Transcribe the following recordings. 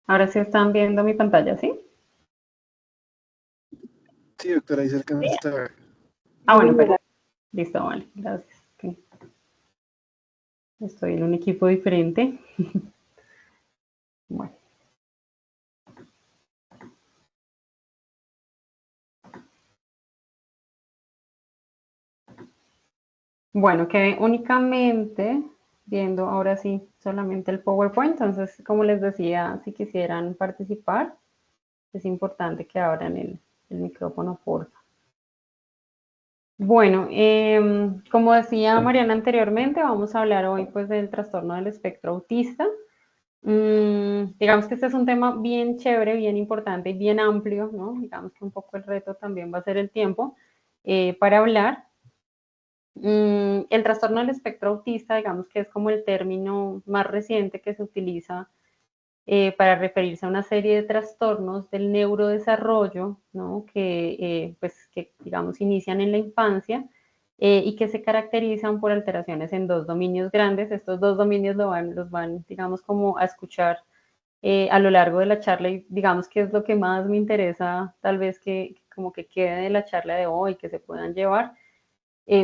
Ahora sí están viendo mi pantalla, ¿sí? Sí, doctora, ahí se alcanza a ver. Ah, bueno, pero listo, vale, gracias. Ok. Estoy en un equipo diferente. Bueno, bueno, quedé únicamente viendo ahora sí solamente el PowerPoint. Entonces, como les decía, si quisieran participar, es importante que abran el micrófono, por favor. Bueno, como decía Mariana anteriormente, vamos a hablar hoy pues del trastorno del espectro autista. Digamos que este es un tema bien chévere, bien importante y bien amplio, ¿no? Digamos que un poco el reto también va a ser el tiempo para hablar. El trastorno del espectro autista, digamos que es como el término más reciente que se utiliza para referirse a una serie de trastornos del neurodesarrollo, ¿no? Que digamos inician en la infancia y que se caracterizan por alteraciones en dos dominios grandes. Estos dos dominios los van, digamos, como a escuchar a lo largo de la charla y digamos que es lo que más me interesa, tal vez que como que quede de la charla de hoy, que se puedan llevar,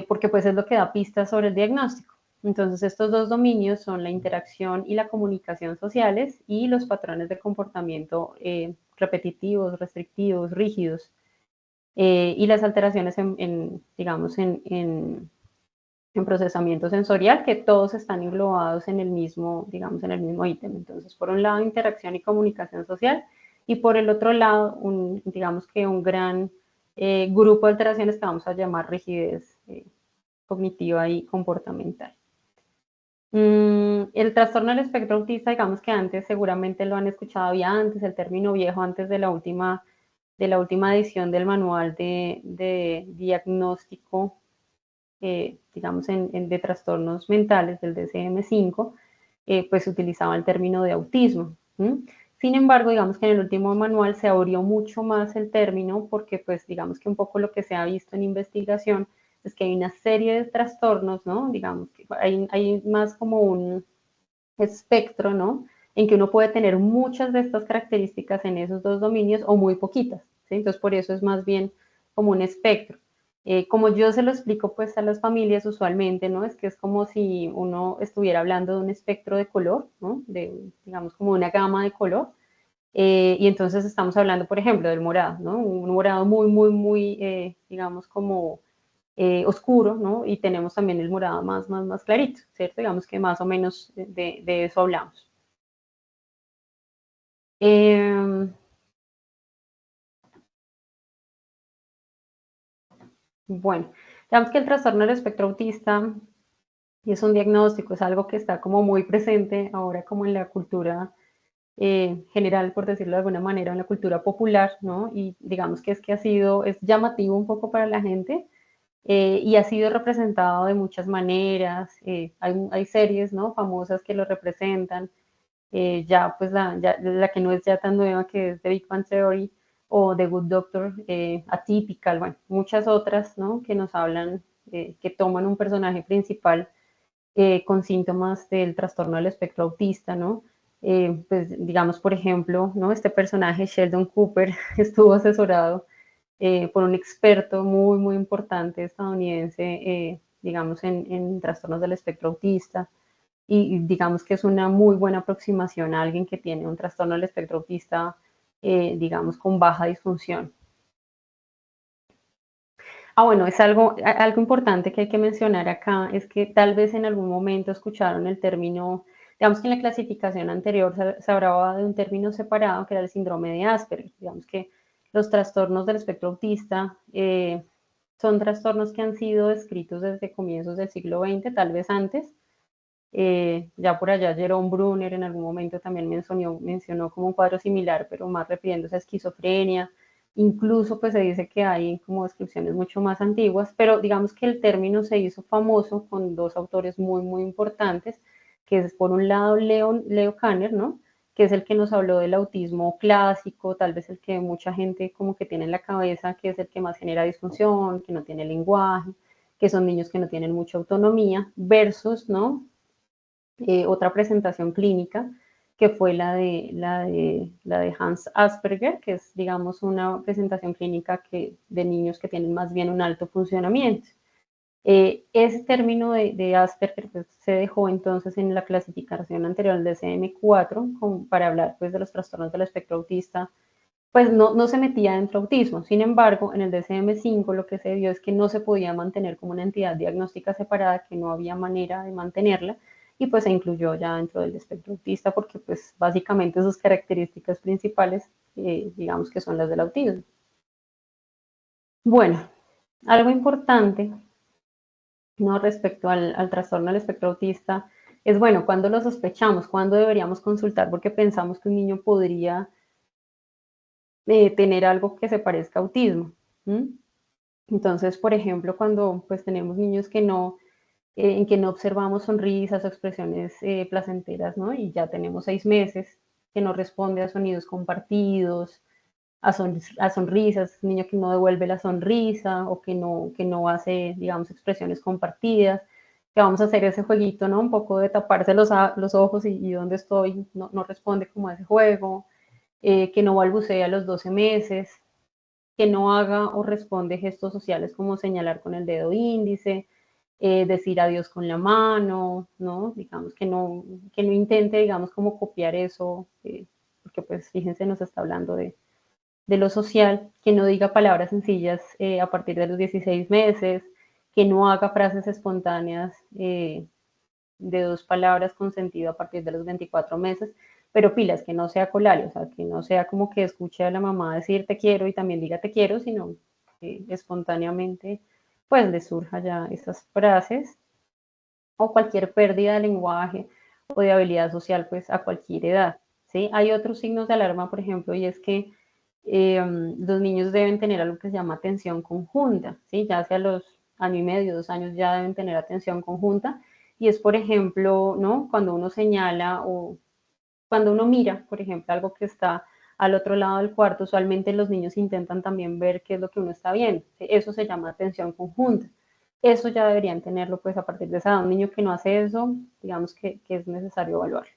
porque pues es lo que da pistas sobre el diagnóstico. Entonces, estos dos dominios son la interacción y la comunicación sociales y los patrones de comportamiento repetitivos, restrictivos, rígidos, y las alteraciones digamos, en procesamiento sensorial, que todos están englobados en el mismo, digamos, en el mismo ítem. Entonces, por un lado, interacción y comunicación social, y por el otro lado, digamos que un gran grupo de alteraciones que vamos a llamar rigidez cognitiva y comportamental. El trastorno del espectro autista, digamos que antes seguramente lo han escuchado, había antes el término viejo, antes de la última edición del manual de diagnóstico, digamos, de trastornos mentales del DSM-5, pues se utilizaba el término de autismo. Sin embargo, digamos que en el último manual se abrió mucho más el término porque, pues, digamos que un poco lo que se ha visto en investigación es que hay una serie de trastornos, ¿no? Digamos que hay más como un espectro, ¿no? En que uno puede tener muchas de estas características en esos dos dominios o muy poquitas, ¿sí? Entonces, por eso es más bien como un espectro. Como yo se lo explico pues a las familias usualmente, ¿no? Es que es como si uno estuviera hablando de un espectro de color, ¿no? Digamos, como una gama de color. Y entonces estamos hablando, por ejemplo, del morado, ¿no? Un morado muy, muy, muy, digamos, como oscuro, ¿no? Y tenemos también el morado más clarito, ¿cierto? Digamos que más o menos de eso hablamos. Eh, bueno, digamos que el trastorno del espectro autista y es un diagnóstico, es algo que está como muy presente ahora como en la cultura general, por decirlo de alguna manera, en la cultura popular, ¿no? Y digamos que es llamativo un poco para la gente y ha sido representado de muchas maneras. Hay series, ¿no? Famosas que lo representan. Ya pues la que no es ya tan nueva, que es The Big Bang Theory o The Good Doctor, Atypical, bueno, muchas otras, ¿no? Que nos hablan, que toman un personaje principal con síntomas del trastorno del espectro autista, ¿no? Pues digamos, por ejemplo, ¿no? Este personaje, Sheldon Cooper, estuvo asesorado por un experto muy, muy importante estadounidense, digamos, en trastornos del espectro autista. Y digamos que es una muy buena aproximación a alguien que tiene un trastorno del espectro autista, digamos, con baja disfunción. Ah, bueno, es algo importante que hay que mencionar acá, es que tal vez en algún momento escucharon el término, digamos que en la clasificación anterior se hablaba de un término separado que era el síndrome de Asperger. Digamos que los trastornos del espectro autista son trastornos que han sido descritos desde comienzos del siglo XX, tal vez antes. Ya por allá Jerome Brunner en algún momento también mencionó como un cuadro similar, pero más refiriéndose a esquizofrenia. Incluso pues se dice que hay como descripciones mucho más antiguas, pero digamos que el término se hizo famoso con dos autores muy, muy importantes, que es por un lado Leo Kanner, ¿no? Que es el que nos habló del autismo clásico, tal vez el que mucha gente como que tiene en la cabeza, que es el que más genera disfunción, que no tiene lenguaje, que son niños que no tienen mucha autonomía, versus, ¿no? Otra presentación clínica, que fue la de Hans Asperger, que es, digamos, una presentación clínica de niños que tienen más bien un alto funcionamiento. Ese término de Asperger pues, se dejó entonces en la clasificación anterior del DSM-4 para hablar pues, de los trastornos del espectro autista, pues no se metía dentro de autismo. Sin embargo, en el DSM-5 lo que se vio es que no se podía mantener como una entidad diagnóstica separada, que no había manera de mantenerla, y pues se incluyó ya dentro del espectro autista porque pues básicamente sus características principales, digamos que son las del autismo. Bueno, algo importante, ¿no? Respecto al trastorno del espectro autista es, bueno, ¿cuándo lo sospechamos? ¿Cuándo deberíamos consultar? Porque pensamos que un niño podría tener algo que se parezca a autismo. ¿Mm? Entonces, por ejemplo, cuando pues tenemos niños en que no observamos sonrisas o expresiones placenteras, ¿no? Y ya tenemos 6 meses, que no responde a sonidos compartidos, a sonrisas, niño que no devuelve la sonrisa o que no hace, digamos, expresiones compartidas, que vamos a hacer ese jueguito, ¿no? Un poco de taparse los ojos y dónde estoy, no responde como a ese juego, que no balbucea a los 12 meses, que no haga o responde gestos sociales como señalar con el dedo índice, decir adiós con la mano, ¿no? Digamos que no intente, digamos, como copiar eso, porque pues fíjense, nos está hablando de lo social, que no diga palabras sencillas a partir de los 16 meses, que no haga frases espontáneas de 2 palabras con sentido a partir de los 24 meses, pero pilas, que no sea colario, o sea, que no sea como que escuche a la mamá decir te quiero y también diga te quiero, sino que espontáneamente pues le surja ya estas frases, o cualquier pérdida de lenguaje o de habilidad social pues a cualquier edad, ¿sí? Hay otros signos de alarma, por ejemplo, y es que los niños deben tener algo que se llama atención conjunta, ¿sí? Ya hacia los año y medio, 2 años ya deben tener atención conjunta, y es, por ejemplo, ¿no? Cuando uno señala o cuando uno mira, por ejemplo, algo que está al otro lado del cuarto, usualmente los niños intentan también ver qué es lo que uno está viendo. Eso se llama atención conjunta. Eso ya deberían tenerlo pues a partir de esa edad. Un niño que no hace eso, digamos que es necesario evaluarlo.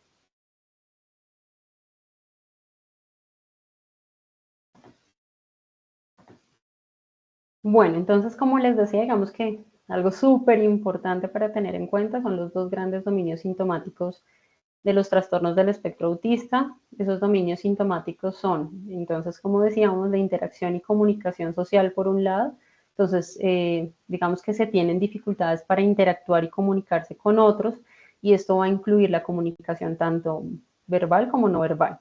Bueno, entonces, como les decía, digamos que algo súper importante para tener en cuenta son los dos grandes dominios sintomáticos de los trastornos del espectro autista. Esos dominios sintomáticos son, entonces, como decíamos, de interacción y comunicación social por un lado. Entonces, digamos que se tienen dificultades para interactuar y comunicarse con otros, y esto va a incluir la comunicación tanto verbal como no verbal,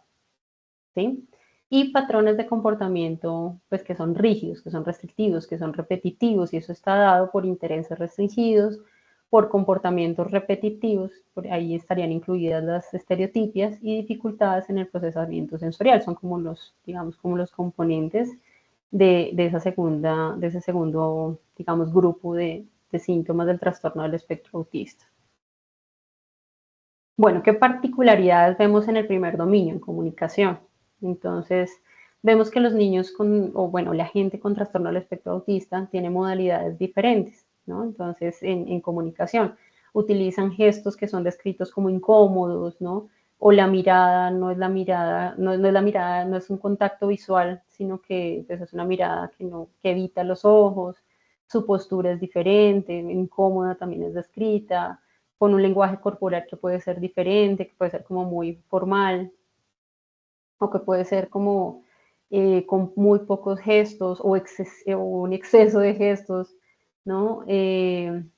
¿sí? Y patrones de comportamiento, pues que son rígidos, que son restrictivos, que son repetitivos, y eso está dado por intereses restringidos, por comportamientos repetitivos, por ahí estarían incluidas las estereotipias y dificultades en el procesamiento sensorial, son como los, digamos, como los componentes de ese segundo, digamos, grupo de síntomas del trastorno del espectro autista. Bueno, ¿qué particularidades vemos en el primer dominio, en comunicación? Entonces, vemos que los niños o bueno, la gente con trastorno del espectro autista tiene modalidades diferentes, ¿no? Entonces, en comunicación, utilizan gestos que son descritos como incómodos, ¿no? O la mirada no es la mirada, no es la mirada, no es un contacto visual, sino que pues, es una mirada que evita los ojos, su postura es diferente, incómoda también es descrita, con un lenguaje corporal que puede ser diferente, que puede ser como muy formal, o que puede ser como con muy pocos gestos o un exceso de gestos, ¿no?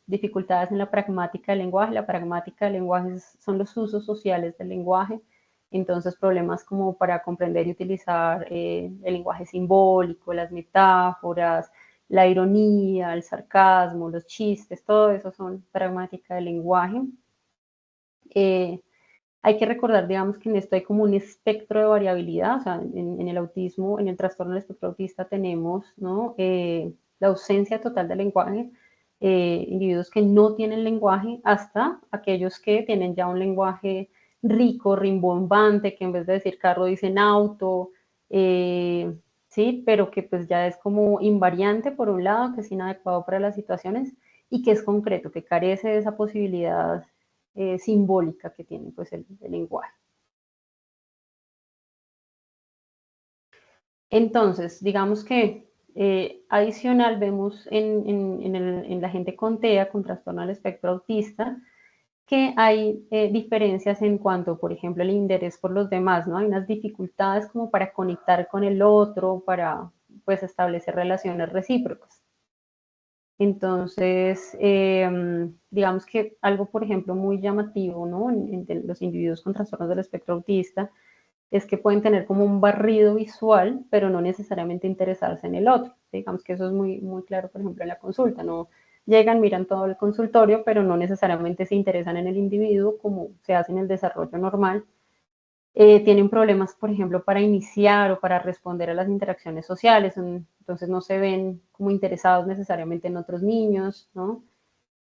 Dificultades en la pragmática del lenguaje. La pragmática del lenguaje son los usos sociales del lenguaje, entonces problemas como para comprender y utilizar el lenguaje simbólico, las metáforas, la ironía, el sarcasmo, los chistes, todo eso son pragmática del lenguaje. Eh, hay que recordar, digamos, que en esto hay como un espectro de variabilidad, o sea, en el autismo, en el trastorno del espectro autista tenemos, ¿no? La ausencia total de lenguaje, individuos que no tienen lenguaje, hasta aquellos que tienen ya un lenguaje rico, rimbombante, que en vez de decir carro dicen auto, sí, pero que pues ya es como invariante por un lado, que es inadecuado para las situaciones y que es concreto, que carece de esa posibilidad simbólica que tiene pues el lenguaje. Entonces, digamos que adicional vemos en la gente con TEA, con trastorno del espectro autista, que hay diferencias en cuanto, por ejemplo, el interés por los demás, ¿no? Hay unas dificultades como para conectar con el otro, para pues establecer relaciones recíprocas. Entonces, digamos que algo, por ejemplo, muy llamativo, ¿no? En los individuos con trastornos del espectro autista es que pueden tener como un barrido visual, pero no necesariamente interesarse en el otro. Digamos que eso es muy, muy claro, por ejemplo, en la consulta, ¿no? Llegan, miran todo el consultorio, pero no necesariamente se interesan en el individuo como se hace en el desarrollo normal. Tienen problemas, por ejemplo, para iniciar o para responder a las interacciones sociales, entonces no se ven como interesados necesariamente en otros niños, ¿no?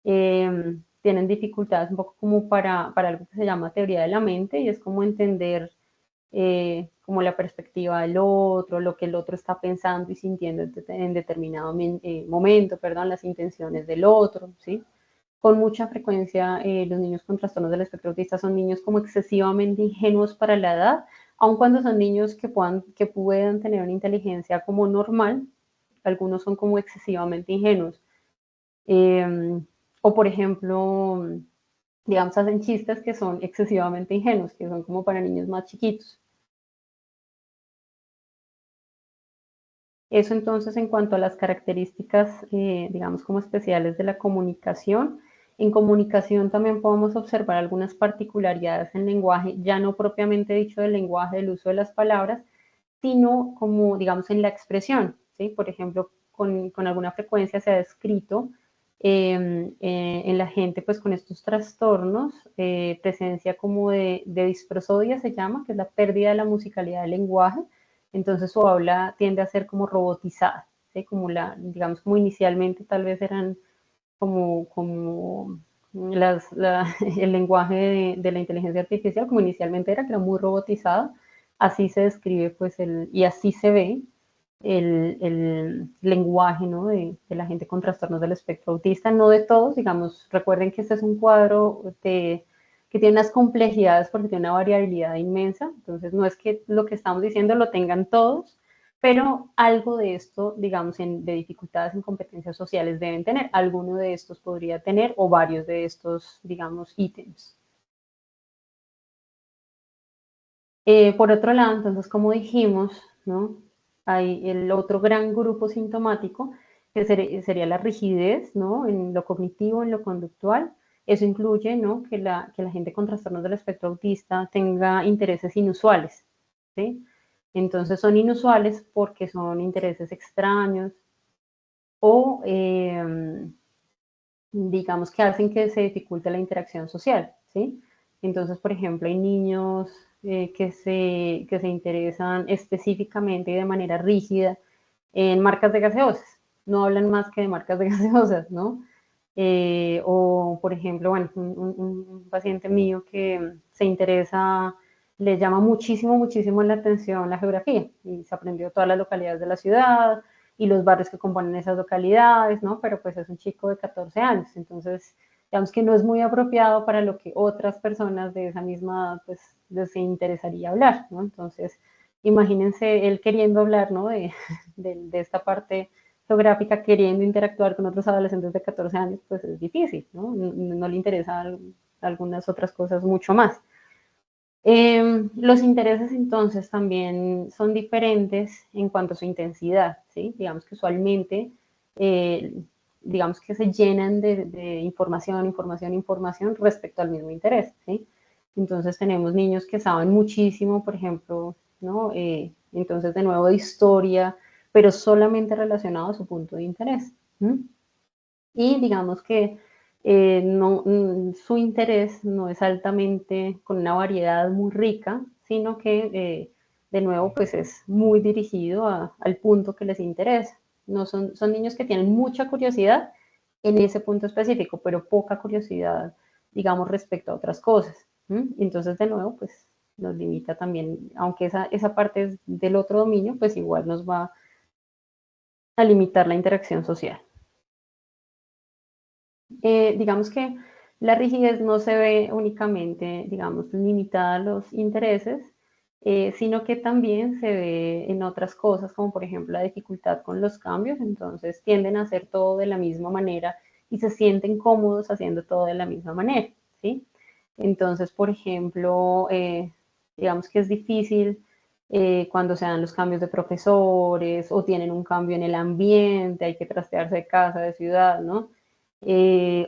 Tienen dificultades un poco como para algo que se llama teoría de la mente y es como entender como la perspectiva del otro, lo que el otro está pensando y sintiendo en determinado momento, perdón, las intenciones del otro, ¿sí? Con mucha frecuencia los niños con trastornos del espectro autista son niños como excesivamente ingenuos para la edad, aun cuando son niños que puedan tener una inteligencia como normal, algunos son como excesivamente ingenuos. Eh, o por ejemplo, digamos, hacen chistes que son excesivamente ingenuos, que son como para niños más chiquitos. Eso entonces en cuanto a las características, digamos, como especiales de la comunicación. En comunicación también podemos observar algunas particularidades en lenguaje, ya no propiamente dicho del lenguaje, del uso de las palabras, sino como, digamos, en la expresión, ¿sí? Por ejemplo, con alguna frecuencia se ha descrito en la gente pues con estos trastornos, presencia como de disprosodia se llama, que es la pérdida de la musicalidad del lenguaje, entonces su habla tiende a ser como robotizada, ¿sí? Como digamos, como inicialmente tal vez eran como el lenguaje de la inteligencia artificial, como inicialmente era, que era muy robotizada, así se describe pues y así se ve el lenguaje, ¿no? de la gente con trastornos del espectro autista, no de todos, digamos, recuerden que este es un cuadro que tiene unas complejidades porque tiene una variabilidad inmensa, entonces no es que lo que estamos diciendo lo tengan todos, pero algo de esto, digamos, de dificultades en competencias sociales deben tener. Alguno de estos podría tener o varios de estos, digamos, ítems. Por otro lado, entonces, como dijimos, ¿no? Hay el otro gran grupo sintomático que sería la rigidez, ¿no? En lo cognitivo, en lo conductual. Eso incluye, ¿no? Que la gente con trastornos del espectro autista tenga intereses inusuales, ¿sí? Entonces son inusuales porque son intereses extraños o digamos que hacen que se dificulte la interacción social, ¿sí? Entonces, por ejemplo, hay niños que se interesan específicamente y de manera rígida en marcas de gaseosas, no hablan más que de marcas de gaseosas, ¿no? O, por ejemplo, bueno, un paciente mío que se interesa, le llama muchísimo, muchísimo la atención la geografía y se aprendió todas las localidades de la ciudad y los barrios que componen esas localidades, ¿no? Pero pues es un chico de 14 años, entonces digamos que no es muy apropiado para lo que otras personas de esa misma edad pues les interesaría hablar, ¿no? Entonces, imagínense él queriendo hablar, ¿no? De esta parte geográfica, queriendo interactuar con otros adolescentes de 14 años, pues es difícil, ¿no? No le interesan algunas otras cosas mucho más. Los intereses entonces también son diferentes en cuanto a su intensidad, ¿sí? Digamos que usualmente, eh, digamos que se llenan de información, información, información respecto al mismo interés, ¿sí? Entonces tenemos niños que saben muchísimo, por ejemplo, ¿no? Entonces de nuevo de historia, pero solamente relacionado a su punto de interés. ¿Sí? Y digamos que su interés no es altamente con una variedad muy rica, sino que de nuevo pues es muy dirigido al punto que les interesa. No son niños que tienen mucha curiosidad en ese punto específico, pero poca curiosidad, digamos, respecto a otras cosas. Entonces, de nuevo, pues nos limita también, aunque esa parte es del otro dominio, pues igual nos va a limitar la interacción social. Digamos que la rigidez no se ve únicamente, digamos, limitada a los intereses, sino que también se ve en otras cosas, como por ejemplo la dificultad con los cambios, entonces tienden a hacer todo de la misma manera y se sienten cómodos haciendo todo de la misma manera, ¿sí? Entonces, por ejemplo, digamos que es difícil cuando se dan los cambios de profesores o tienen un cambio en el ambiente, hay que trastearse de casa, de ciudad, ¿no?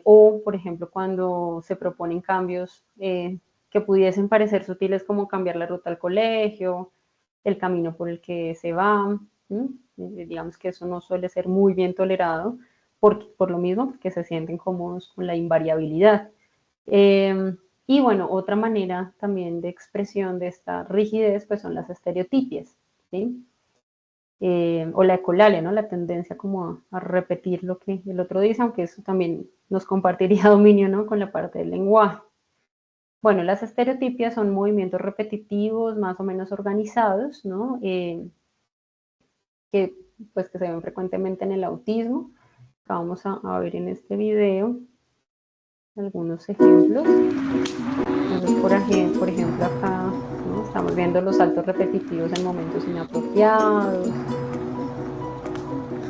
O, por ejemplo, cuando se proponen cambios que pudiesen parecer sutiles como cambiar la ruta al colegio, el camino por el que se va, digamos que eso no suele ser muy bien tolerado por lo mismo, porque se sienten cómodos con la invariabilidad. Y bueno, otra manera también de expresión de esta rigidez pues son las estereotipias, ¿sí? O la ecolalia, ¿no? La tendencia como a repetir lo que el otro dice, aunque eso también nos compartiría dominio, ¿no? Con la parte del lenguaje. Bueno, las estereotipias son movimientos repetitivos, más o menos organizados, ¿no? Que, pues, que se ven frecuentemente en el autismo. Acá vamos a ver en este video algunos ejemplos. Entonces, por ejemplo, acá, ¿no? Estamos viendo los saltos repetitivos en momentos inapropiados,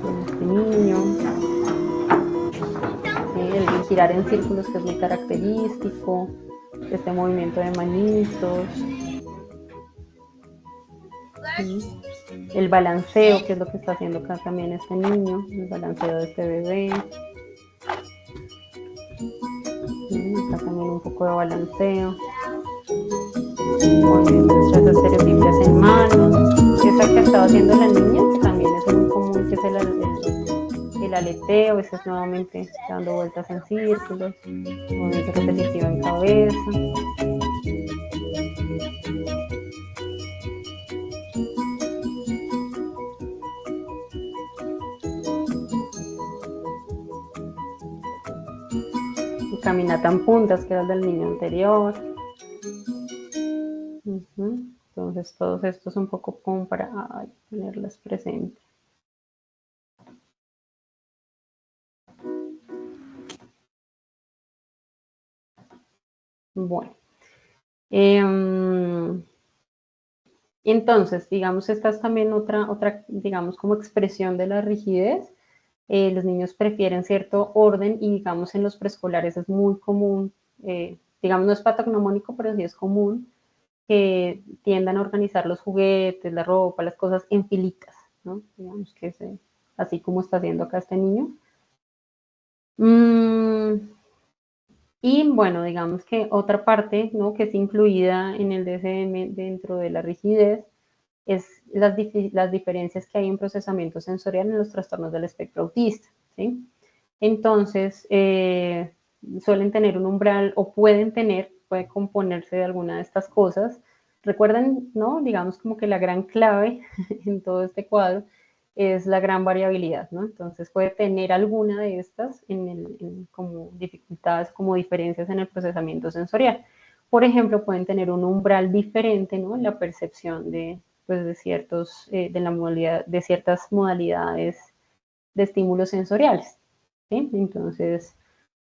en este niño, el girar en círculos que es muy característico, este movimiento de manitos, ¿sí? El balanceo, que es lo que está haciendo acá también este niño, el balanceo de este bebé, ¿sí? Acá también un poco de balanceo, muchas estereotipias en manos, esa que estaba haciendo la niña, que también es muy común, que es el aleteo, ese es nuevamente dando vueltas en círculos, movimiento repetitivo en cabeza. Caminata en puntas, que era el del niño anterior. Entonces, todos estos un poco como para tenerlas presentes. Bueno. Entonces, digamos, esta es también otra, digamos, como expresión de la rigidez. Los niños prefieren cierto orden y, digamos, en los preescolares es muy común, digamos, no es patognomónico, pero sí es común que tiendan a organizar los juguetes, la ropa, las cosas en filitas, ¿no? Digamos que es así como está haciendo acá este niño. Y bueno, digamos que otra parte, ¿no? Que es incluida en el DSM dentro de la rigidez es las diferencias que hay en procesamiento sensorial en los trastornos del espectro autista, ¿sí? Entonces, suelen tener un umbral o puede componerse de alguna de estas cosas. Recuerden, ¿no? Digamos como que la gran clave en todo este cuadro es la gran variabilidad, ¿no? Entonces puede tener alguna de estas como dificultades, como diferencias en el procesamiento sensorial. Por ejemplo, pueden tener un umbral diferente, ¿no? En la percepción pues, de ciertas modalidades de estímulos sensoriales, ¿sí? Entonces,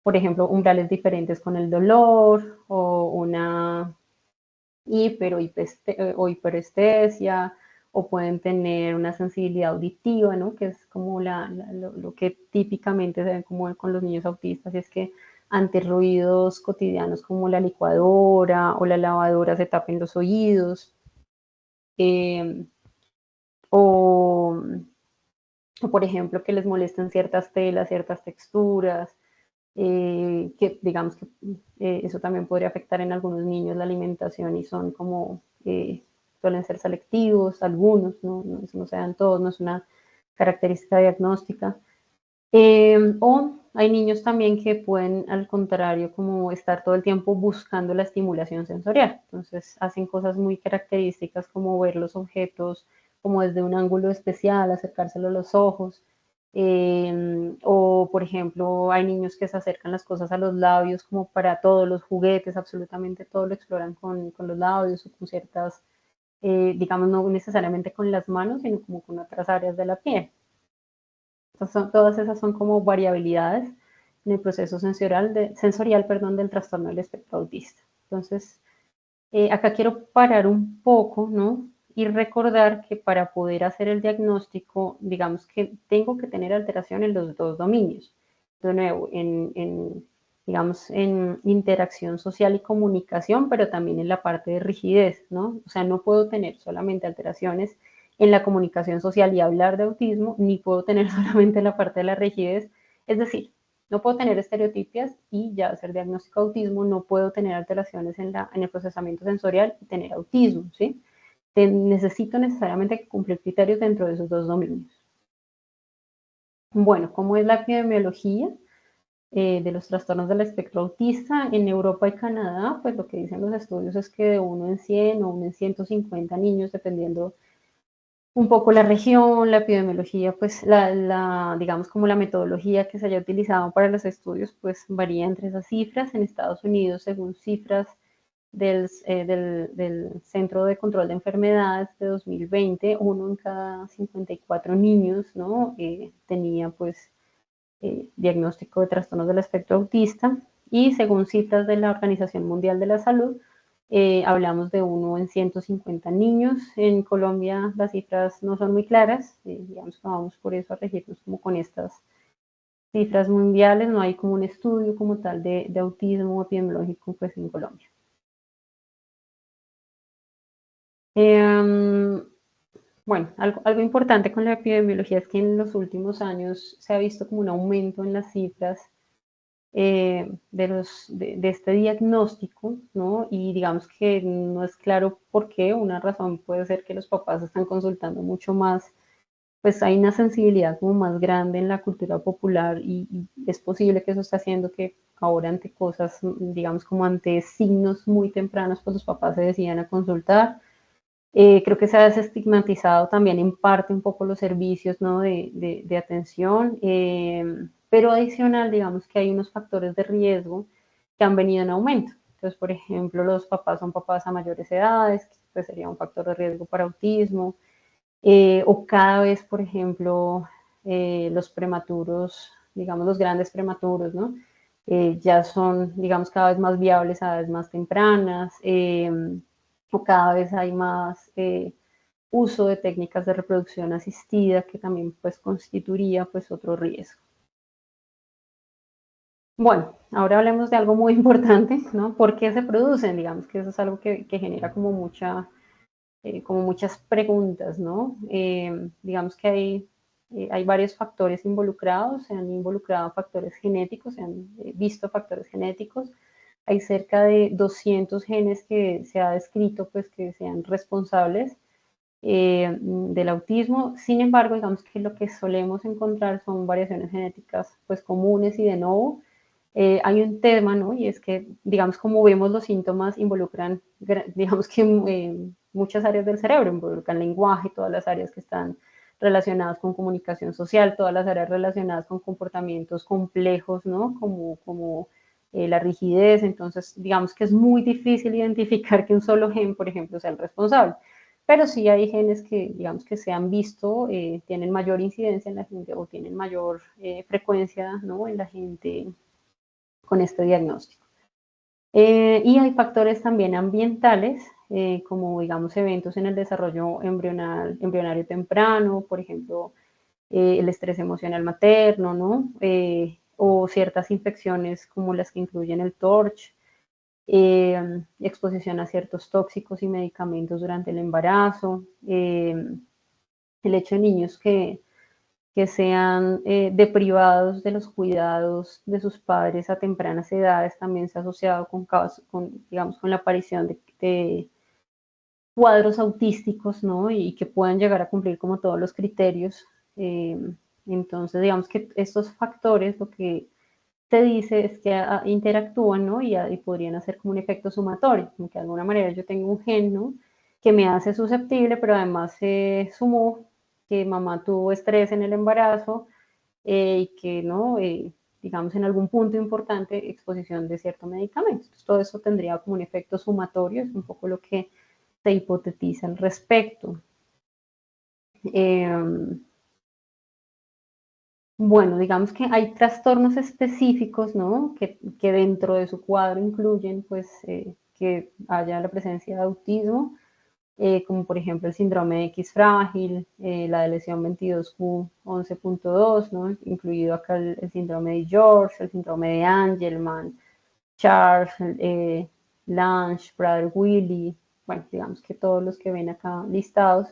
por ejemplo, umbrales diferentes con el dolor o una o hiperestesia, o pueden tener una sensibilidad auditiva, ¿no? Que es como lo que típicamente se ve como con los niños autistas, y es que ante ruidos cotidianos como la licuadora o la lavadora se tapen los oídos, eh, o, o, por ejemplo, que les molesten ciertas telas, ciertas texturas, que digamos que eso también podría afectar en algunos niños la alimentación y son como, suelen ser selectivos, algunos, eso no se dan todos, no es una característica diagnóstica. O hay niños también que pueden, al contrario, como estar todo el tiempo buscando la estimulación sensorial. Entonces hacen cosas muy características como ver los objetos como desde un ángulo especial, acercárselo a los ojos. O, por ejemplo, hay niños que se acercan las cosas a los labios como para todos los juguetes, absolutamente todo lo exploran con los labios o con ciertas, digamos, no necesariamente con las manos, sino como con otras áreas de la piel. Todas esas son como variabilidades en el proceso sensorial, del trastorno del espectro autista. Entonces, Acá quiero parar un poco, ¿no? Y recordar que para poder hacer el diagnóstico, digamos que tengo que tener alteración en los dos dominios. De nuevo, digamos, en interacción social y comunicación, pero también en la parte de rigidez, ¿no? O sea, no puedo tener solamente alteraciones en la comunicación social y hablar de autismo, ni puedo tener solamente la parte de la rigidez. Es decir, no puedo tener estereotipias y ya hacer diagnóstico de autismo, no puedo tener alteraciones en el procesamiento sensorial y tener autismo, ¿sí? Necesito necesariamente cumplir criterios dentro de esos dos dominios. Bueno, ¿cómo es la epidemiología de los trastornos del espectro autista? En Europa y Canadá, pues lo que dicen los estudios es que de 1 en 100 o 1 en 150 niños, dependiendo un poco la región, la epidemiología, pues digamos como la metodología que se haya utilizado para los estudios, pues varía entre esas cifras. En Estados Unidos, según cifras del Centro de Control de Enfermedades de 2020, uno en cada 54 niños, ¿no? Tenía pues diagnóstico de trastornos del espectro autista, y según cifras de la Organización Mundial de la Salud, hablamos de 1 en 150 niños. En Colombia las cifras no son muy claras, digamos que vamos por eso a regirnos como con estas cifras mundiales, no hay como un estudio como tal de autismo epidemiológico pues en Colombia. Bueno, algo importante con la epidemiología es que en los últimos años se ha visto como un aumento en las cifras de este diagnóstico, ¿no? Y digamos que no es claro por qué. Una razón puede ser que los papás están consultando mucho más, pues hay una sensibilidad como más grande en la cultura popular, y es posible que eso está haciendo que ahora ante cosas, digamos como ante signos muy tempranos, pues los papás se decidan a consultar. Creo que se ha desestigmatizado también en parte un poco los servicios, ¿no? de atención, pero adicional, digamos que hay unos factores de riesgo que han venido en aumento. Entonces, por ejemplo, los papás son papás a mayores edades, que pues sería un factor de riesgo para autismo, o cada vez, por ejemplo, los prematuros, digamos los grandes prematuros, ¿no? Ya son, digamos, cada vez más viables a edades más tempranas, o cada vez hay más uso de técnicas de reproducción asistida, que también pues constituiría pues otro riesgo. Bueno, ahora hablemos de algo muy importante, ¿no? ¿Por qué se producen? Digamos que eso es algo que genera como muchas preguntas, ¿no? Digamos que hay varios factores involucrados, se han involucrado factores genéticos, se han visto factores genéticos. Hay cerca de 200 genes que se ha descrito pues que sean responsables del autismo. Sin embargo, digamos que lo que solemos encontrar son variaciones genéticas pues comunes y de nuevo. Hay un tema, ¿no? Y es que, digamos, como vemos, los síntomas involucran, digamos que muchas áreas del cerebro, involucran lenguaje, todas las áreas que están relacionadas con comunicación social, todas las áreas relacionadas con comportamientos complejos, ¿no? Como la rigidez. Entonces, digamos que es muy difícil identificar que un solo gen, por ejemplo, sea el responsable. Pero sí hay genes que, digamos, que se han visto, tienen mayor incidencia en la gente o tienen mayor frecuencia, ¿no? En la gente con este diagnóstico. Y hay factores también ambientales, como digamos eventos en el desarrollo embrionario temprano, por ejemplo, el estrés emocional materno, ¿no? O ciertas infecciones como las que incluyen el TORCH, exposición a ciertos tóxicos y medicamentos durante el embarazo, el hecho de niños que sean deprivados de los cuidados de sus padres a tempranas edades también se ha asociado digamos, con la aparición de cuadros autísticos, ¿no? Y que puedan llegar a cumplir como todos los criterios. Eh, entonces, digamos que estos factores lo que se dice es que interactúan, ¿no? Y podrían hacer como un efecto sumatorio, como que de alguna manera yo tengo un gen, ¿no? Que me hace susceptible, pero además se sumó que mamá tuvo estrés en el embarazo, y que, ¿no? Digamos, en algún punto importante, exposición de cierto medicamento. Entonces, todo eso tendría como un efecto sumatorio, es un poco lo que se hipotetiza al respecto. Eh, Bueno, digamos que hay trastornos específicos, ¿no? Que dentro de su cuadro incluyen, pues, que haya la presencia de autismo, como por ejemplo el síndrome de X frágil, la de lesión 22q11.2, ¿no? Incluido acá el síndrome de George, el síndrome de Angelman, Charles, Lange, Prader-Willi, bueno, digamos que todos los que ven acá listados.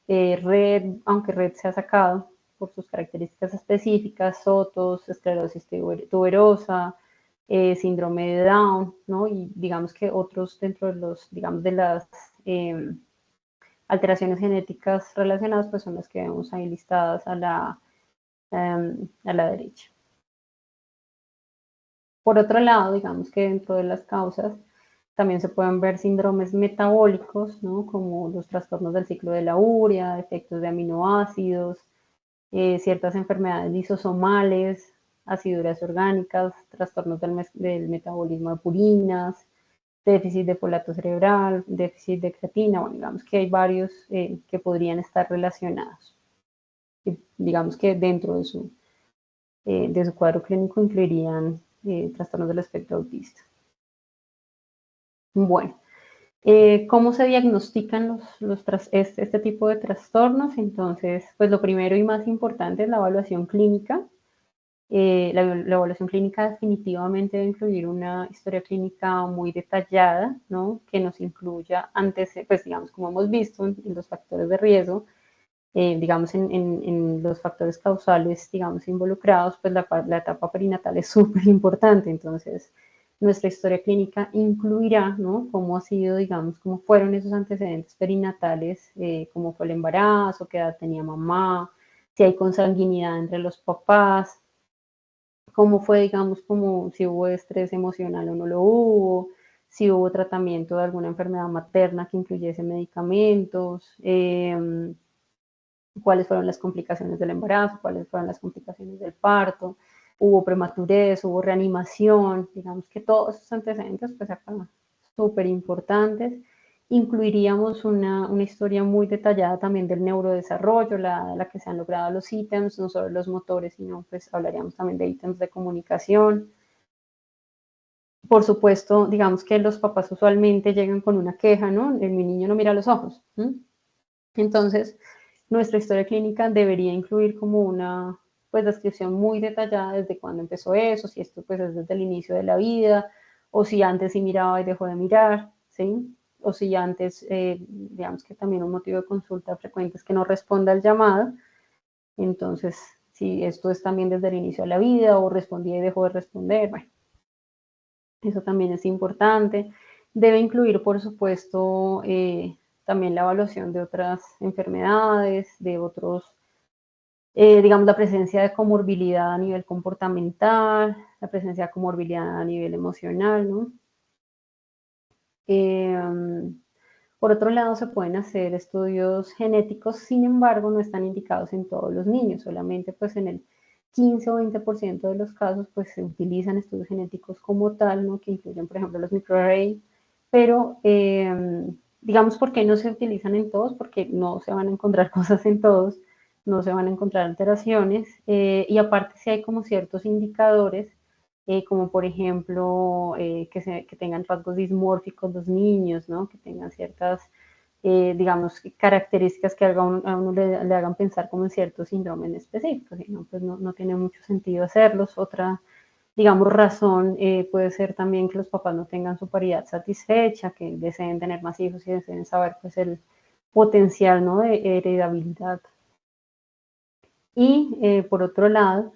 Red, aunque Red se ha sacado por sus características específicas, Sotos, esclerosis tuberosa, síndrome de Down, ¿no? Y digamos que otros dentro de los, digamos, de las alteraciones genéticas relacionadas, pues son las que vemos ahí listadas a la derecha. Por otro lado, digamos que dentro de las causas también se pueden ver síndromes metabólicos, ¿no? Como los trastornos del ciclo de la urea, efectos de aminoácidos, ciertas enfermedades lisosomales, aciduras orgánicas, trastornos del metabolismo de purinas, déficit de folato cerebral, déficit de creatina, bueno, digamos que hay varios que podrían estar relacionados. Y digamos que dentro de su cuadro clínico incluirían trastornos del espectro autista. Bueno, ¿cómo se diagnostican este tipo de trastornos? Entonces, pues lo primero y más importante es la evaluación clínica. La evaluación clínica definitivamente debe incluir una historia clínica muy detallada, ¿no? Que nos incluya antes, pues digamos, como hemos visto en los factores de riesgo, digamos, en los factores causales, digamos, involucrados, pues la etapa perinatal es súper importante. Entonces, nuestra historia clínica incluirá, ¿no? Cómo ha sido, digamos, cómo fueron esos antecedentes perinatales, cómo fue el embarazo, qué edad tenía mamá, si hay consanguinidad entre los papás, cómo fue, digamos, como si hubo estrés emocional o no lo hubo, si hubo tratamiento de alguna enfermedad materna que incluyese medicamentos, cuáles fueron las complicaciones del embarazo, cuáles fueron las complicaciones del parto, hubo prematurez, hubo reanimación, digamos que todos esos antecedentes, pues acá, súper importantes. Incluiríamos una historia muy detallada también del neurodesarrollo, la que se han logrado los ítems, no solo los motores, sino pues hablaríamos también de ítems de comunicación. Por supuesto, digamos que los papás usualmente llegan con una queja, ¿no? Mi niño no mira los ojos. Entonces, nuestra historia clínica debería incluir como una pues, descripción muy detallada desde cuándo empezó eso, si esto pues, es desde el inicio de la vida, o si antes sí miraba y dejó de mirar, ¿sí? O si antes, digamos que también un motivo de consulta frecuente es que no responda al llamado, entonces, si esto es también desde el inicio de la vida, o respondía y dejó de responder, bueno, eso también es importante. Debe incluir, por supuesto, también la evaluación de otras enfermedades, de otros, digamos, la presencia de comorbilidad a nivel comportamental, la presencia de comorbilidad a nivel emocional, ¿no? Por otro lado, se pueden hacer estudios genéticos, sin embargo, no están indicados en todos los niños, solamente pues en el 15 o 20% de los casos pues se utilizan estudios genéticos como tal, ¿no? Que incluyen, por ejemplo, los microarray, pero digamos, ¿por qué no se utilizan en todos? Porque no se van a encontrar cosas en todos, no se van a encontrar alteraciones, y aparte si hay como ciertos indicadores, como por ejemplo que tengan rasgos dismórficos los niños, ¿no? Que tengan ciertas, digamos, características que a uno le hagan pensar como en cierto síndrome en específico, si no, pues no tiene mucho sentido hacerlos. Otra, digamos, razón puede ser también que los papás no tengan su paridad satisfecha, que deseen tener más hijos y deseen saber pues el potencial, ¿no? De heredabilidad. Y por otro lado,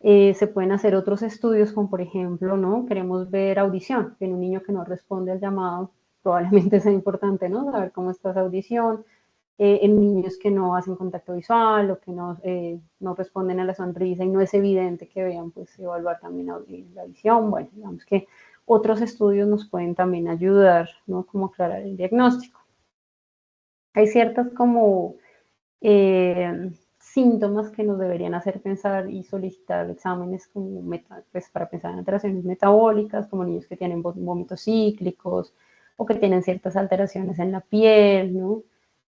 se pueden hacer otros estudios, como por ejemplo, ¿no? Queremos ver audición en un niño que no responde al llamado, probablemente sea importante, ¿no? Saber cómo está esa audición. En niños que no hacen contacto visual o que no responden a la sonrisa y no es evidente que vean, pues evaluar también la visión. Bueno, digamos que otros estudios nos pueden también ayudar, ¿no? Como aclarar el diagnóstico. Hay ciertas como síntomas que nos deberían hacer pensar y solicitar exámenes como pues, para pensar en alteraciones metabólicas, como niños que tienen vómitos cíclicos o que tienen ciertas alteraciones en la piel, ¿no?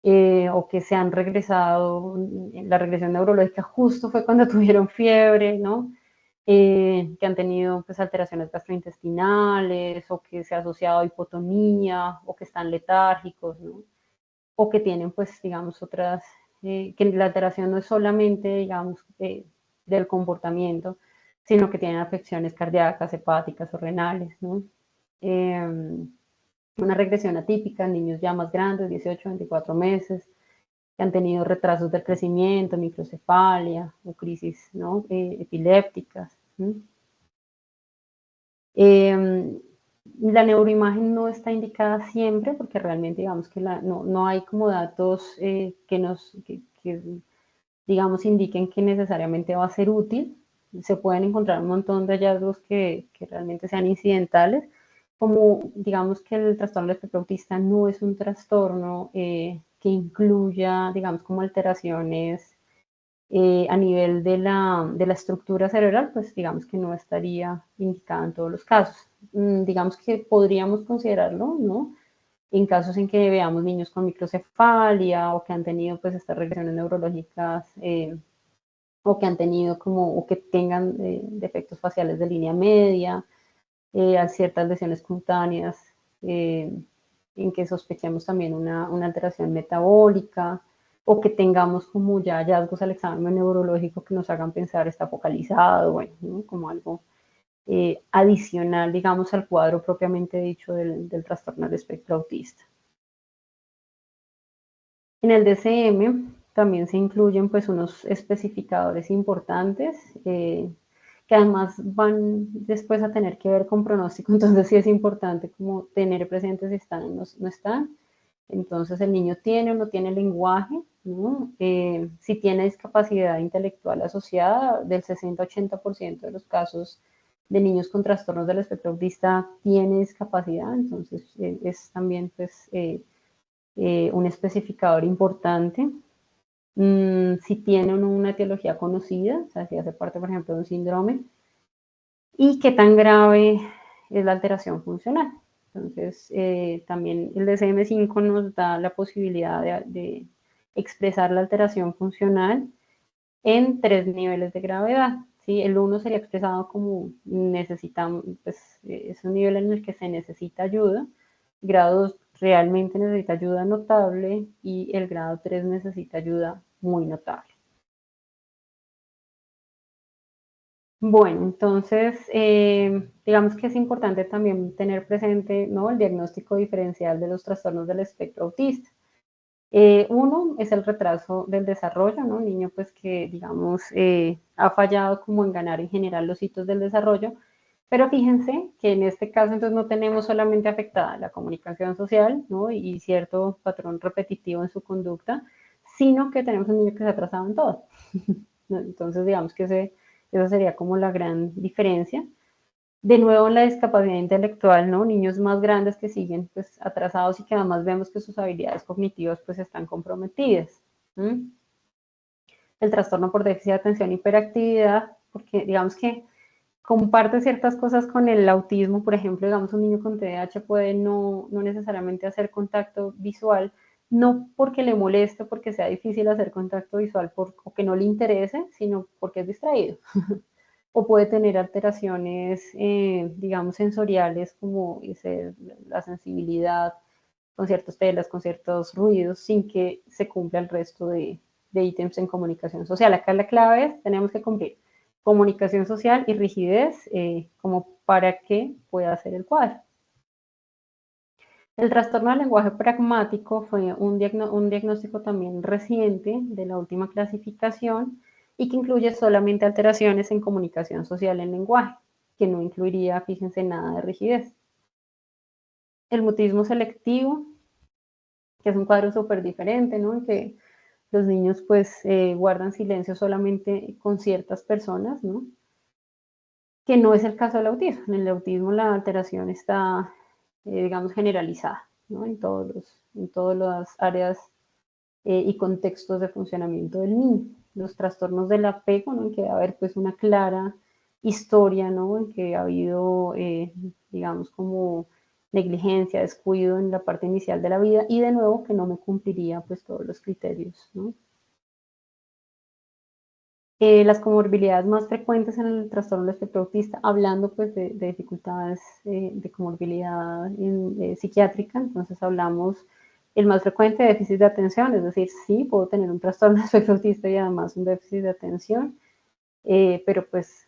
o que se han regresado, la regresión neurológica justo fue cuando tuvieron fiebre, ¿no? Que han tenido pues, alteraciones gastrointestinales o que se ha asociado a hipotonía o que están letárgicos, ¿no? O que tienen, pues, digamos, otras, que la alteración no es solamente, digamos, del comportamiento, sino que tienen afecciones cardíacas, hepáticas o renales, ¿no? Una regresión atípica en niños ya más grandes, 18, 24 meses, que han tenido retrasos del crecimiento, microcefalia o crisis, ¿no? Epilépticas. La neuroimagen no está indicada siempre porque realmente digamos que no hay como datos que digamos indiquen que necesariamente va a ser útil. Se pueden encontrar un montón de hallazgos que realmente sean incidentales, como digamos que el trastorno del espectro autista no es un trastorno que incluya digamos como alteraciones a nivel de la estructura cerebral, pues digamos que no estaría indicada en todos los casos. Digamos que podríamos considerarlo, ¿no? En casos en que veamos niños con microcefalia o que han tenido pues estas regresiones neurológicas o que han tenido como, o que tengan defectos faciales de línea media, a ciertas lesiones cutáneas, en que sospechemos también una alteración metabólica, o que tengamos como ya hallazgos al examen neurológico que nos hagan pensar está focalizado, bueno, ¿no? Como algo adicional, digamos, al cuadro propiamente dicho del trastorno del espectro autista. En el DCM también se incluyen pues unos especificadores importantes que además van después a tener que ver con pronóstico, entonces sí es importante como tener presentes si están o no están. Entonces el niño tiene o no tiene lenguaje, ¿no? Si tiene discapacidad intelectual asociada, del 60-80% de los casos de niños con trastornos del espectro autista tiene discapacidad, entonces es también pues un especificador importante. Si tiene una etiología conocida, o sea, si hace parte, por ejemplo, de un síndrome, y qué tan grave es la alteración funcional. Entonces, también el DSM-5 nos da la posibilidad de expresar la alteración funcional en 3 niveles de gravedad. ¿Sí? El 1 sería expresado como necesitamos, pues, es un nivel en el que se necesita ayuda. Grado 2 realmente necesita ayuda notable y el grado 3 necesita ayuda muy notable. Bueno, entonces, digamos que es importante también tener presente, ¿no? El diagnóstico diferencial de los trastornos del espectro autista. Uno es el retraso del desarrollo, ¿no? Un niño pues que, digamos, ha fallado como en ganar en general los hitos del desarrollo, pero fíjense que en este caso entonces no tenemos solamente afectada la comunicación social, ¿no? Y cierto patrón repetitivo en su conducta, sino que tenemos un niño que se ha atrasado en todo. Entonces, digamos que esa sería como la gran diferencia. De nuevo, en la discapacidad intelectual, ¿no? Niños más grandes que siguen pues atrasados y que además vemos que sus habilidades cognitivas pues están comprometidas. ¿Mm? El trastorno por déficit de atención e hiperactividad, porque digamos que comparte ciertas cosas con el autismo, por ejemplo, digamos un niño con TDAH puede no necesariamente hacer contacto visual, no porque le moleste, porque sea difícil hacer contacto visual o que no le interese, sino porque es distraído. O puede tener alteraciones, digamos, sensoriales como la sensibilidad con ciertas telas, con ciertos ruidos, sin que se cumpla el resto de ítems en comunicación social. Acá la clave es, tenemos que cumplir comunicación social y rigidez como para que pueda hacer el cuadro. El trastorno del lenguaje pragmático fue un diagnóstico también reciente de la última clasificación y que incluye solamente alteraciones en comunicación social en lenguaje, que no incluiría, fíjense, nada de rigidez. El mutismo selectivo, que es un cuadro súper diferente, ¿no? En que los niños pues guardan silencio solamente con ciertas personas, ¿no? Que no es el caso del autismo. En el autismo la alteración está, digamos, generalizada, ¿no? En todas las áreas y contextos de funcionamiento del niño. Los trastornos del apego, ¿no? En que va a haber pues una clara historia, ¿no? En que ha habido, digamos, como negligencia, descuido en la parte inicial de la vida y de nuevo que no me cumpliría pues todos los criterios, ¿no? Las comorbilidades más frecuentes en el trastorno del espectro autista, hablando pues de dificultades de comorbilidad psiquiátrica, entonces hablamos el más frecuente de déficit de atención, es decir, sí, puedo tener un trastorno del espectro autista y además un déficit de atención, pero pues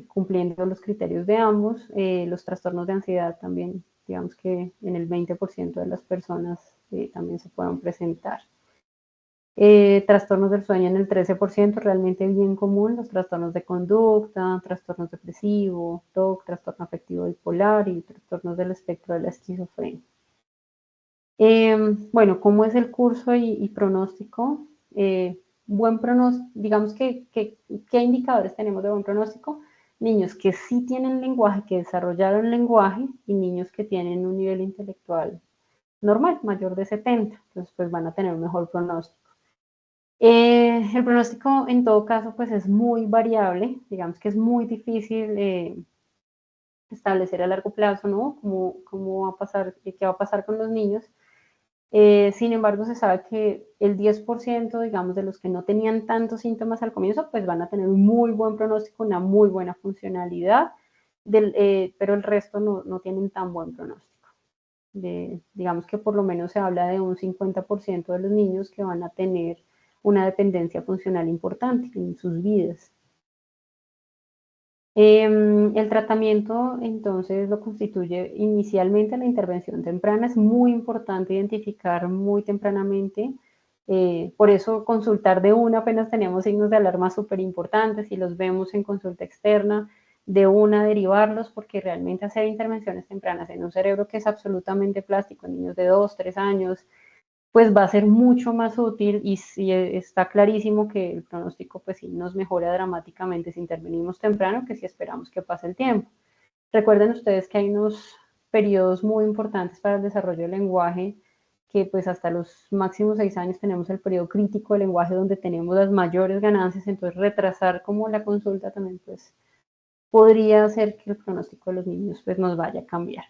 cumpliendo los criterios de ambos, los trastornos de ansiedad también, digamos que en el 20% de las personas también se pueden presentar. Trastornos del sueño en el 13%, realmente bien común, los trastornos de conducta, trastornos depresivos, TOC, trastorno afectivo bipolar y trastornos del espectro de la esquizofrenia. Bueno, ¿cómo es el curso y pronóstico? Buen pronóstico, digamos que, ¿qué indicadores tenemos de buen pronóstico? Niños que sí tienen lenguaje, que desarrollaron lenguaje, y niños que tienen un nivel intelectual normal, mayor de 70, entonces pues van a tener un mejor pronóstico. El pronóstico en todo caso pues es muy variable, digamos que es muy difícil establecer a largo plazo, ¿no? ¿Cómo va a pasar, qué va a pasar con los niños? Sin embargo, se sabe que el 10%, digamos, de los que no tenían tantos síntomas al comienzo, pues van a tener un muy buen pronóstico, una muy buena funcionalidad, pero el resto no tienen tan buen pronóstico. Digamos que por lo menos se habla de un 50% de los niños que van a tener una dependencia funcional importante en sus vidas. El tratamiento entonces lo constituye inicialmente la intervención temprana. Es muy importante identificar muy tempranamente, por eso consultar de una apenas tenemos signos de alarma súper importantes, si los vemos en consulta externa, de una derivarlos, porque realmente hacer intervenciones tempranas en un cerebro que es absolutamente plástico, en niños de 2, 3 años, pues va a ser mucho más útil y sí está clarísimo que el pronóstico pues sí nos mejora dramáticamente si intervenimos temprano que si esperamos que pase el tiempo. Recuerden ustedes que hay unos periodos muy importantes para el desarrollo del lenguaje, que pues hasta los máximos 6 años tenemos el periodo crítico del lenguaje donde tenemos las mayores ganancias, entonces retrasar como la consulta también pues podría hacer que el pronóstico de los niños pues nos vaya a cambiar.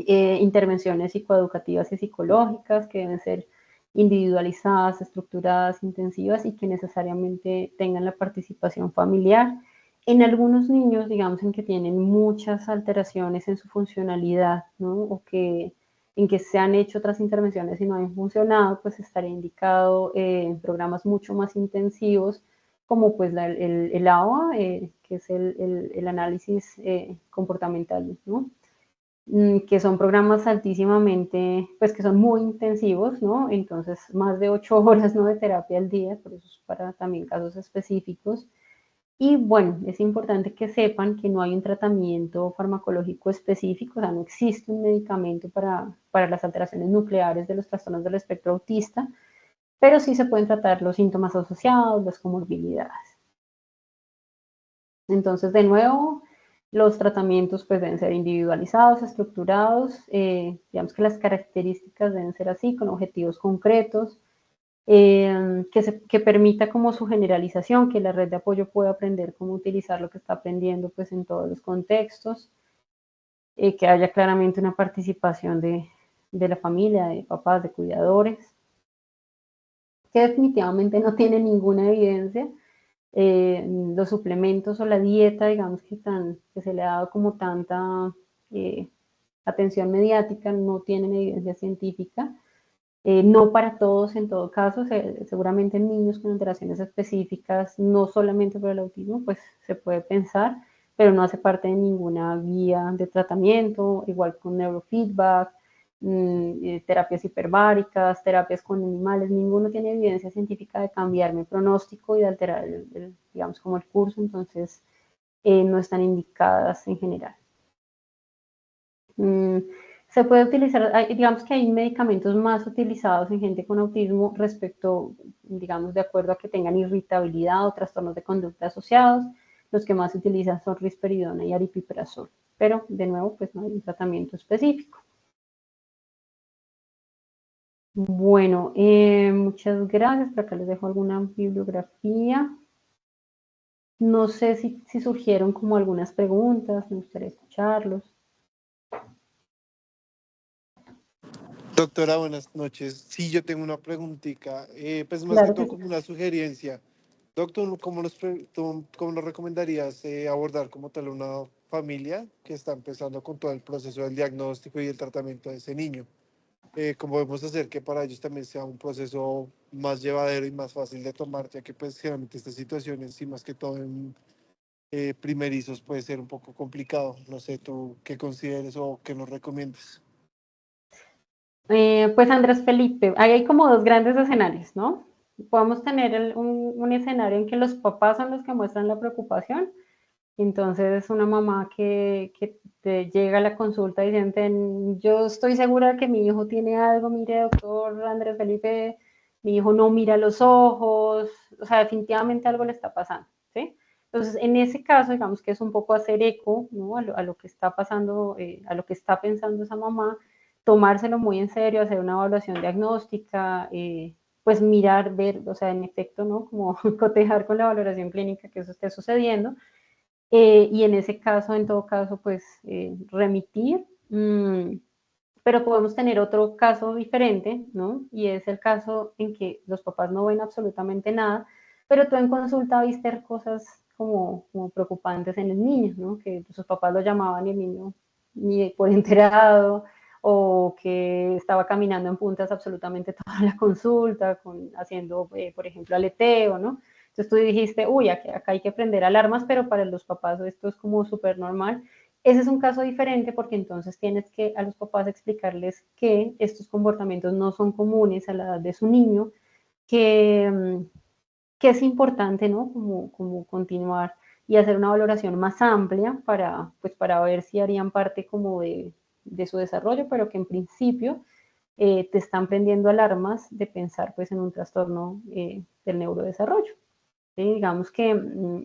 Intervenciones psicoeducativas y psicológicas que deben ser individualizadas, estructuradas, intensivas y que necesariamente tengan la participación familiar. En algunos niños, digamos, en que tienen muchas alteraciones en su funcionalidad, ¿no? O que en que se han hecho otras intervenciones y no han funcionado, pues estaría indicado programas mucho más intensivos, como pues el AOA, que es el análisis comportamental, ¿no? Que son programas altísimamente, pues que son muy intensivos, ¿no? Entonces, más de 8 horas, ¿no? De terapia al día, por eso es para también casos específicos. Y bueno, es importante que sepan que no hay un tratamiento farmacológico específico, o sea, no existe un medicamento para las alteraciones nucleares de los trastornos del espectro autista, pero sí se pueden tratar los síntomas asociados, las comorbilidades. Entonces, de nuevo, los tratamientos pues deben ser individualizados, estructurados, digamos que las características deben ser así, con objetivos concretos, que permita como su generalización, que la red de apoyo pueda aprender cómo utilizar lo que está aprendiendo pues en todos los contextos, que haya claramente una participación de la familia, de papás, de cuidadores, que definitivamente no tiene ninguna evidencia. Los suplementos o la dieta, digamos que se le ha dado como tanta atención mediática, no tienen evidencia científica. No para todos, en todo caso, seguramente en niños con alteraciones específicas, no solamente por el autismo, pues se puede pensar, pero no hace parte de ninguna guía de tratamiento, igual con neurofeedback, terapias hiperbáricas, terapias con animales, ninguno tiene evidencia científica de cambiar mi pronóstico y de alterar, digamos, como el curso, entonces no están indicadas en general. Se puede utilizar, digamos que hay medicamentos más utilizados en gente con autismo respecto, digamos, de acuerdo a que tengan irritabilidad o trastornos de conducta asociados. Los que más se utilizan son risperidona y aripiprazol, pero de nuevo, pues no hay un tratamiento específico. Bueno, muchas gracias. Por acá les dejo alguna bibliografía. No sé si surgieron como algunas preguntas, me gustaría escucharlos. Doctora, buenas noches. Sí, yo tengo una preguntita, pues más que Claro que todo sí. como una sugerencia. Doctor, ¿cómo nos recomendarías abordar como tal una familia que está empezando con todo el proceso del diagnóstico y el tratamiento de ese niño? ¿Cómo podemos hacer que para ellos también sea un proceso más llevadero y más fácil de tomar, ya que pues generalmente estas situaciones, y más que todo en primerizos, puede ser un poco complicado? No sé, ¿tú qué consideres o qué nos recomiendas? Pues Andrés Felipe, ahí hay como dos grandes escenarios, ¿no? Podemos tener un escenario en que los papás son los que muestran la preocupación. Entonces, una mamá que te llega a la consulta diciendo, yo estoy segura que mi hijo tiene algo, mire, doctor Andrés Felipe, mi hijo no mira los ojos, o sea, definitivamente algo le está pasando, ¿sí? Entonces, en ese caso, digamos que es un poco hacer eco, ¿no? A lo que está pasando, a lo que está pensando esa mamá, tomárselo muy en serio, hacer una evaluación diagnóstica, pues mirar, ver, o sea, en efecto, ¿no? Como cotejar con la valoración clínica que eso esté sucediendo, y en ese caso, en todo caso, pues remitir. Pero podemos tener otro caso diferente, ¿no? Y es el caso en que los papás no ven absolutamente nada, pero tú en consulta viste cosas como preocupantes en el niño, ¿no? Que sus papás lo llamaban y el niño ni por enterado, o que estaba caminando en puntas absolutamente toda la consulta, haciendo, por ejemplo, aleteo, ¿no? Entonces tú dijiste, uy, acá hay que prender alarmas, pero para los papás esto es como súper normal. Ese es un caso diferente porque entonces tienes que a los papás explicarles que estos comportamientos no son comunes a la edad de su niño, que, que es importante, ¿no? Como continuar y hacer una valoración más amplia pues para ver si harían parte como de su desarrollo, pero que en principio te están prendiendo alarmas de pensar pues en un trastorno del neurodesarrollo. ¿Sí? Digamos que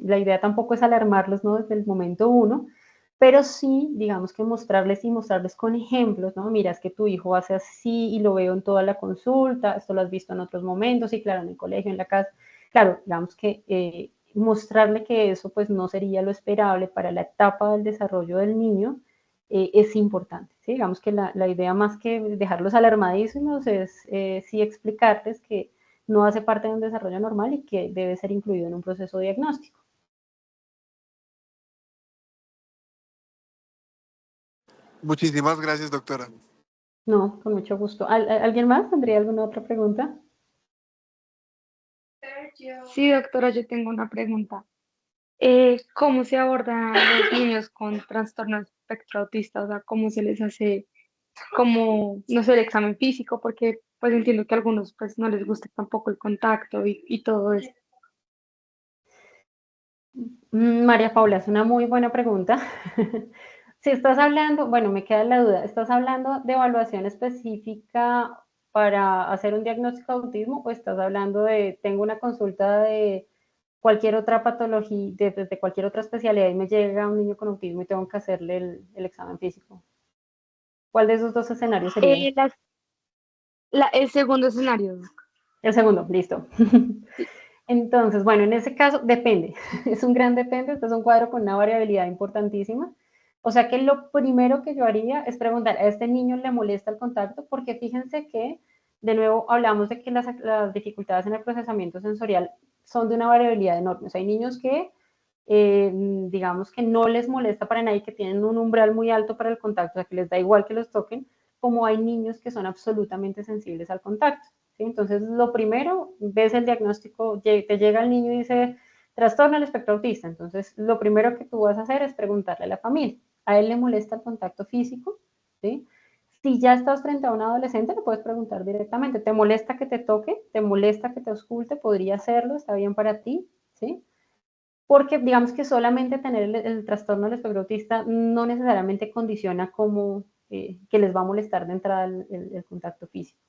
la idea tampoco es alarmarlos, ¿no? Desde el momento uno, pero sí, digamos que mostrarles y mostrarles con ejemplos, ¿no? Mira, es que tu hijo hace así y lo veo en toda la consulta, esto lo has visto en otros momentos, y claro, en el colegio, en la casa. Claro, digamos que mostrarle que eso pues no sería lo esperable para la etapa del desarrollo del niño es importante, ¿sí? Digamos que la idea más que dejarlos alarmadísimos es sí explicarles que no hace parte de un desarrollo normal y que debe ser incluido en un proceso diagnóstico. Muchísimas gracias, doctora. No, con mucho gusto. ¿Alguien más tendría alguna otra pregunta? Sí, doctora, yo tengo una pregunta. ¿Cómo se abordan los niños con trastorno espectro autista? O sea, ¿cómo se les hace, como, no sé, el examen físico? Porque pues entiendo que a algunos pues no les gusta tampoco el contacto y todo eso. María Paula, es una muy buena pregunta. Si estás hablando, bueno, me queda la duda, ¿estás hablando de evaluación específica para hacer un diagnóstico de autismo o estás hablando de, tengo una consulta de cualquier otra patología, de cualquier otra especialidad y me llega un niño con autismo y tengo que hacerle el examen físico? ¿Cuál de esos dos escenarios sería? Eh, las- el segundo escenario. El segundo, listo. Sí. Entonces, bueno, en ese caso depende, es un gran depende, este es un cuadro con una variabilidad importantísima. O sea que lo primero que yo haría es preguntar, ¿a este niño le molesta el contacto? Porque fíjense que, de nuevo, hablamos de que las dificultades en el procesamiento sensorial son de una variabilidad enorme. O sea, hay niños que, digamos que no les molesta para nada y que tienen un umbral muy alto para el contacto, o sea, que les da igual que los toquen, como hay niños que son absolutamente sensibles al contacto. ¿Sí? Entonces, lo primero, ves el diagnóstico, te llega el niño y dice, trastorno del espectro autista. Entonces, lo primero que tú vas a hacer es preguntarle a la familia, ¿a él le molesta el contacto físico? ¿Sí? Si ya estás frente a un adolescente, le puedes preguntar directamente, ¿te molesta que te toque? ¿Te molesta que te ausculte? ¿Podría hacerlo? ¿Está bien para ti? ¿Sí? Porque digamos que solamente tener el trastorno del espectro autista no necesariamente condiciona como que les va a molestar de entrada el contacto físico.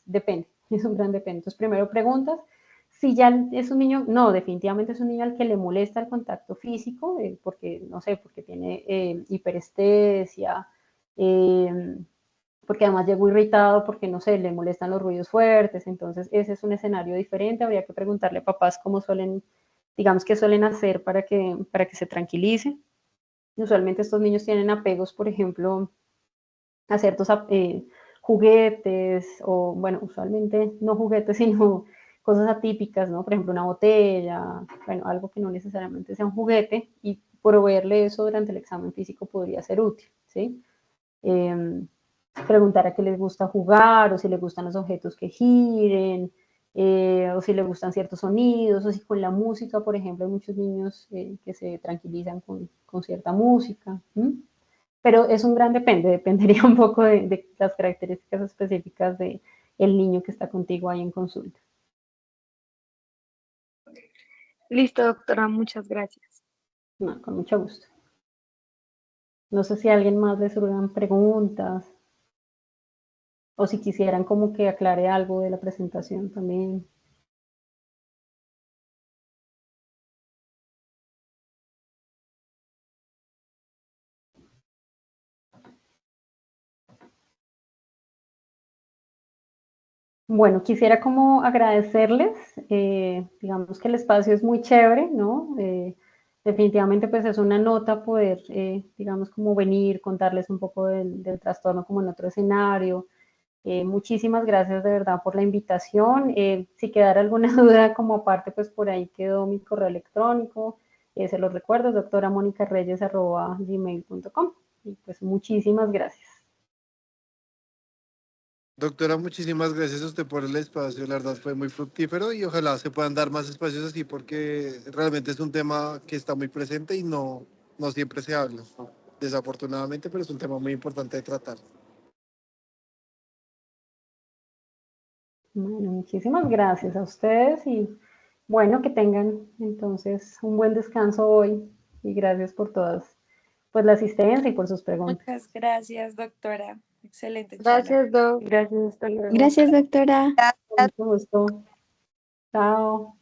Depende, es un gran depende. Entonces, primero preguntas, si ya es un niño, no, definitivamente es un niño al que le molesta el contacto físico, porque, no sé, porque tiene hiperestesia, eh, porque además llegó irritado, porque, no sé, le molestan los ruidos fuertes, entonces ese es un escenario diferente, habría que preguntarle a papás cómo suelen, digamos, qué suelen hacer para que se tranquilice. Usualmente estos niños tienen apegos, por ejemplo, a ciertos juguetes o, bueno, usualmente no juguetes, sino cosas atípicas, ¿no? Por ejemplo, una botella, bueno, algo que no necesariamente sea un juguete, y proveerle eso durante el examen físico podría ser útil, ¿sí? Preguntar a qué les gusta jugar, o si les gustan los objetos que giren, o si les gustan ciertos sonidos, o si con la música, por ejemplo, hay muchos niños que se tranquilizan con cierta música. Pero es un gran dependería un poco de las características específicas del niño que está contigo ahí en consulta. Listo, doctora, muchas gracias. No, con mucho gusto. No sé si a alguien más les surgan preguntas o si quisieran como que aclare algo de la presentación también. Bueno, quisiera como agradecerles, digamos que el espacio es muy chévere, ¿no? Definitivamente pues es una nota poder, digamos, como venir, contarles un poco del trastorno como en otro escenario. Muchísimas gracias de verdad por la invitación. Si quedara alguna duda como aparte, pues por ahí quedó mi correo electrónico. Se los recuerdo, doctoramonicareyes@gmail.com. Y pues muchísimas gracias. Doctora, muchísimas gracias a usted por el espacio, la verdad fue muy fructífero y ojalá se puedan dar más espacios así porque realmente es un tema que está muy presente y no siempre se habla, desafortunadamente, pero es un tema muy importante de tratar. Bueno, muchísimas gracias a ustedes y bueno, que tengan entonces un buen descanso hoy y gracias por todas, pues la asistencia y por sus preguntas. Muchas gracias, doctora. Excelente charla. Gracias, Doc. Gracias, hasta luego. Gracias, doctora. Con mucho gusto. Chao.